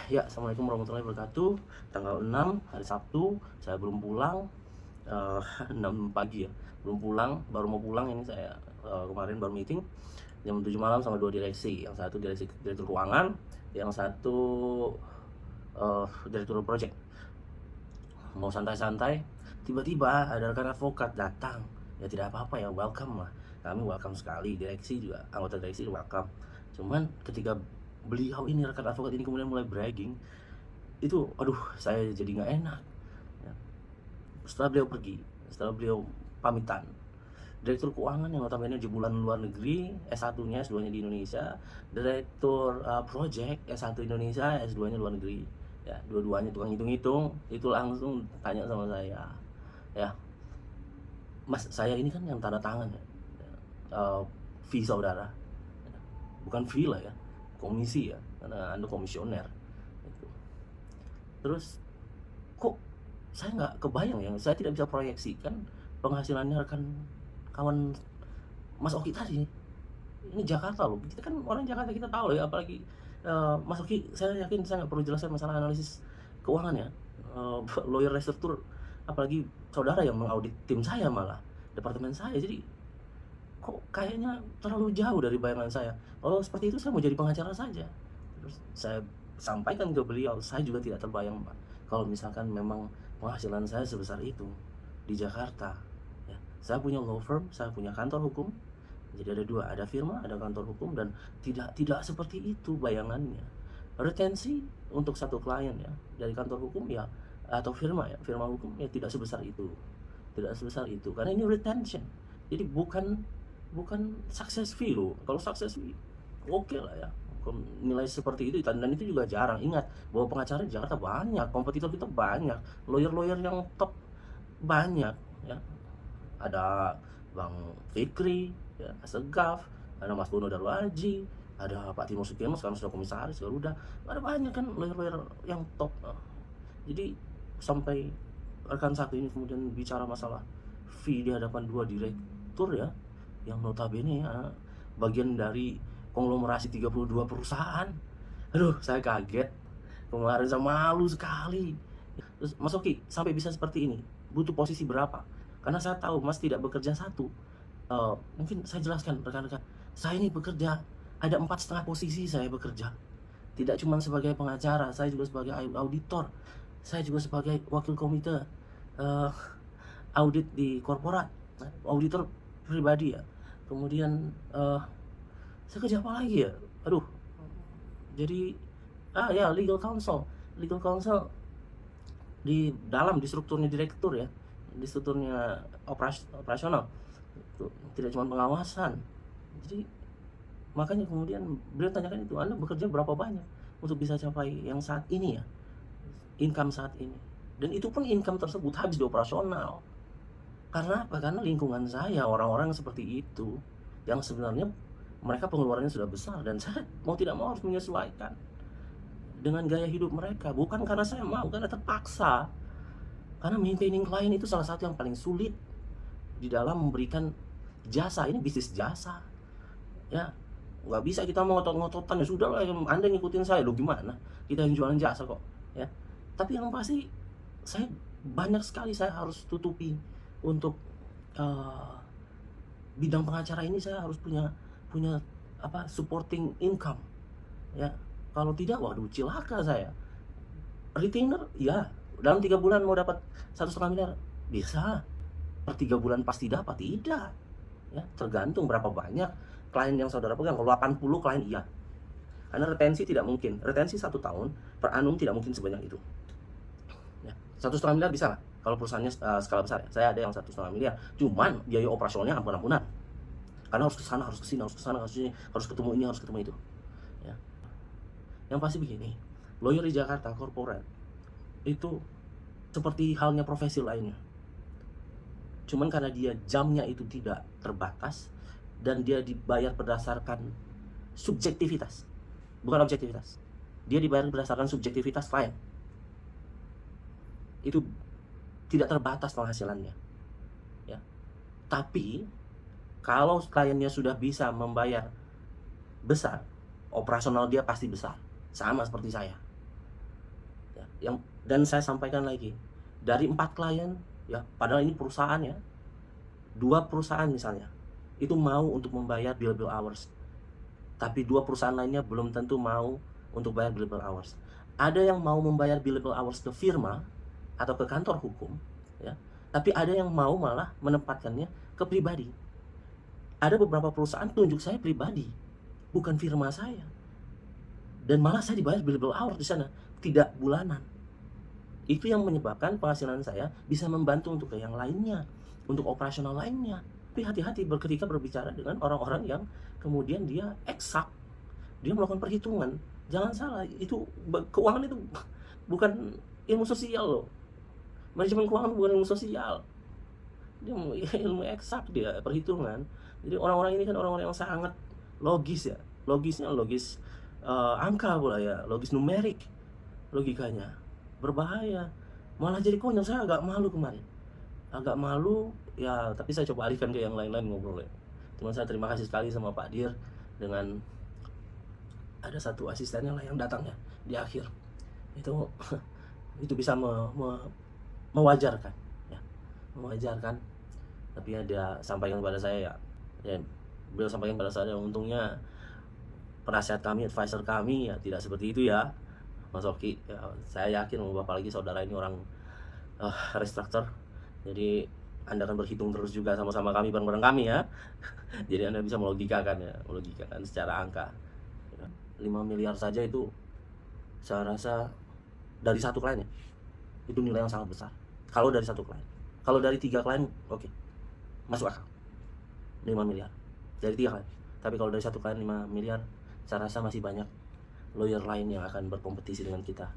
Ya, Assalamualaikum warahmatullahi wabarakatuh. Tanggal 6 hari Sabtu, saya belum pulang, 6 pagi ya, belum pulang, baru mau pulang ini saya, kemarin baru meeting jam 7 malam sama 2 direksi, yang satu direktur keuangan, yang satu, direktur project. Mau santai-santai, tiba-tiba ada rekan advokat datang, ya tidak apa-apa ya, welcome lah, kami welcome sekali, direksi juga, anggota direksi juga welcome. Cuman ketika beliau ini, rekan advokat ini kemudian mulai bragging, itu aduh saya jadi nggak enak ya. Setelah beliau pergi, setelah beliau pamitan, direktur keuangan yang notabene jebolan luar negeri, S1 nya S2 nya di Indonesia, direktur project S1 Indonesia, S2 nya luar negeri ya, dua-duanya tukang hitung-hitung, itu langsung tanya sama saya ya, Mas saya ini kan yang tanda tangan ya, uh, fee saudara, bukan fee lah ya, komisi ya, karena anda komisioner itu. Terus kok saya nggak kebayang ya, saya tidak bisa proyeksikan penghasilannya rekan kawan Mas Oki tadi. Ini Jakarta loh, kita kan orang Jakarta, kita tahu ya, apalagi Mas Oki, saya yakin saya nggak perlu jelaskan masalah analisis keuangan ya, lawyer restruktur, apalagi saudara yang mengaudit tim saya, malah departemen saya, jadi kok kayaknya terlalu jauh dari bayangan saya. Kalau seperti itu saya mau jadi pengacara saja. Terus saya sampaikan ke beliau, saya juga tidak terbayang Pak, kalau misalkan memang penghasilan saya sebesar itu di Jakarta ya. Saya punya law firm, saya punya kantor hukum, jadi ada dua, ada firma, ada kantor hukum, dan tidak seperti itu bayangannya. Retensi untuk satu klien ya dari kantor hukum ya, atau firma ya, firma hukum ya, tidak sebesar itu, tidak sebesar itu, karena ini retention. Jadi bukan bukan success fee loh. Kalau success fee oke lah ya, nilai seperti itu, dan itu juga jarang. Ingat bahwa pengacara di Jakarta banyak, kompetitor kita banyak, lawyer-lawyer yang top banyak ya. Ada Bang Fikri ya, Asegaf, ada Mas Bono Darwaji, ada Pak Timo Sukeno sekarang sudah komisaris Garuda, ada banyak kan lawyer-lawyer yang top. Jadi sampai rekan satu ini kemudian bicara masalah fee di hadapan dua direktur ya, yang notabene ya, bagian dari konglomerasi 32 perusahaan. Aduh, saya kaget. Kemarin saya malu sekali. Terus Mas Oki, sampai bisa seperti ini, butuh posisi berapa? Karena saya tahu Mas tidak bekerja satu. Mungkin saya jelaskan rekan-rekan. Saya ini bekerja, ada 4,5 posisi saya bekerja. Tidak cuma sebagai pengacara, saya juga sebagai auditor. Saya juga sebagai wakil komite uh, audit di korporat, auditor pribadi ya. Kemudian saya kerja apa lagi ya? Aduh, jadi ya, legal counsel di strukturnya direktur ya, di strukturnya operasional itu, tidak cuma pengawasan. Jadi makanya kemudian beliau tanyakan itu, Anda bekerja berapa banyak untuk bisa capai yang saat ini ya, income saat ini. Dan itu pun income tersebut habis di operasional. Karena apa? Karena lingkungan saya orang-orang seperti itu, yang sebenarnya mereka pengeluarannya sudah besar, dan saya mau tidak mau harus menyesuaikan dengan gaya hidup mereka. Bukan karena saya mau, karena terpaksa. Karena maintaining klien itu salah satu yang paling sulit di dalam memberikan jasa. Ini bisnis jasa ya, nggak bisa kita mau ngotot-ngototan, ya sudah lah Anda ngikutin saya, lo gimana, kita yang jualan jasa kok ya. Tapi yang pasti saya banyak sekali saya harus tutupi untuk uh, bidang pengacara ini. Saya harus punya punya apa, supporting income ya. Kalau tidak, waduh, cilaka saya. Retainer ya, dalam 3 bulan mau dapat 1,5 miliar bisa, per 3 bulan pasti dapat tidak ya, tergantung berapa banyak klien yang saudara pegang. Kalau 80 klien iya, karena retensi tidak mungkin, retensi 1 tahun per annum tidak mungkin sebanyak itu ya. 1,5 miliar bisa lah kalau perusahaannya skala besar ya. Saya ada yang 1,5 miliar, cuman biaya operasionalnya ampun-ampunan, karena harus ke sana, harus ke sini, harus ke sana, harus sini, harus ketemu ini, harus ketemu itu ya. Yang pasti begini, lawyer di Jakarta corporate itu seperti halnya profesi lainnya, cuman karena dia jamnya itu tidak terbatas, dan dia dibayar berdasarkan subjektivitas, bukan objektivitas. Dia dibayar berdasarkan subjektivitas klien, itu tidak terbatas penghasilannya ya. Tapi kalau kliennya sudah bisa membayar besar, operasional dia pasti besar, sama seperti saya ya, dan saya sampaikan lagi, dari 4 klien ya, padahal ini perusahaan ya, 2 perusahaan misalnya itu mau untuk membayar billable hours, tapi 2 perusahaan lainnya belum tentu mau untuk bayar billable hours. Ada yang mau membayar billable hours ke firma atau ke kantor hukum ya, tapi ada yang mau malah menempatkannya ke pribadi. Ada beberapa perusahaan tunjuk saya pribadi, bukan firma saya, dan malah saya dibayar billable hours di sana, tidak bulanan. Itu yang menyebabkan penghasilan saya bisa membantu untuk ke yang lainnya, untuk operasional lainnya. Tapi hati-hati ketika berbicara dengan orang-orang yang kemudian dia eksak, dia melakukan perhitungan. Jangan salah, itu keuangan itu bukan ilmu sosial loh. Manajemen keuangan bukan ilmu sosial. Dia ilmu eksak, dia perhitungan. Jadi orang-orang ini kan orang-orang yang sangat logis ya. Logisnya logis angka pula ya, logis numerik logikanya. Berbahaya. Malah jadi konyol. Saya agak malu kemarin. Agak malu ya, tapi saya coba alihkan ke yang lain-lain ngobrol ya. Cuman saya terima kasih sekali sama Pak Dir, dengan ada satu asistennya lah yang datang ya di akhir. Itu itu bisa mewajarkan ya, mewajarkan. Tapi ya dia sampaikan kepada saya ya, beliau sampaikan kepada saya, untungnya penasihat kami, advisor kami ya tidak seperti itu ya Mas Oki ya. Saya yakin apalagi saudara ini orang restruktur, jadi Anda akan berhitung terus juga sama-sama kami, bareng-bareng kami ya. Jadi Anda bisa melogikakan ya, melogikakan secara angka ya. 5 miliar saja itu saya rasa dari satu klien ya, itu nilai yang sangat besar. Kalau dari satu klien, kalau dari 3 klien oke, masuk akal 5 miliar dari 3 klien. Tapi kalau dari satu klien 5 miliar, saya rasa masih banyak lawyer lain yang akan berkompetisi dengan kita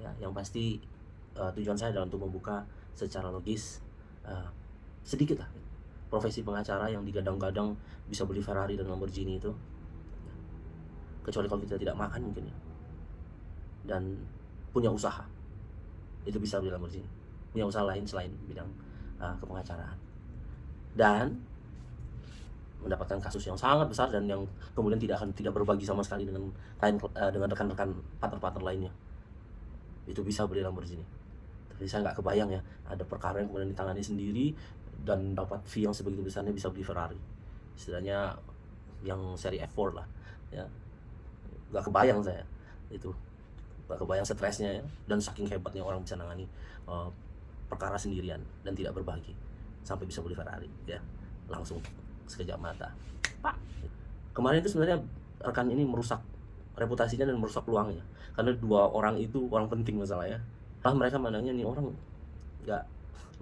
ya. Yang pasti tujuan saya adalah untuk membuka secara logis sedikit lah profesi pengacara yang digadang-gadang bisa beli Ferrari dan Lamborghini itu, kecuali kalau kita tidak makan mungkin ya, dan punya usaha, itu bisa beli Lamborghini, punya usaha lain selain bidang kepengacaraan, dan mendapatkan kasus yang sangat besar dan yang kemudian tidak berbagi sama sekali dengan dengan rekan-rekan partner-partner lainnya, itu bisa beli Lamborghini. Tapi saya nggak kebayang ya, ada perkara yang kemudian ditangani sendiri dan dapat fee yang sebegitu besarnya bisa beli Ferrari, istilahnya yang seri F4 lah ya. Nggak kebayang saya itu, nggak kebayang stresnya ya, dan saking hebatnya orang bisa nangani perkara sendirian dan tidak berbagi sampai bisa beli Ferrari ya, langsung sekejap mata Pak. Kemarin itu sebenarnya rekan ini merusak reputasinya dan merusak peluangnya, karena 2 orang itu orang penting masalahnya. Malah mereka mandangnya nih orang nggak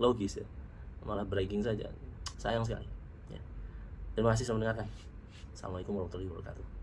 logis ya, malah bragging saja. Sayang sekali ya. Terima kasih sudah mendengarkan. Assalamualaikum warahmatullahi wabarakatuh.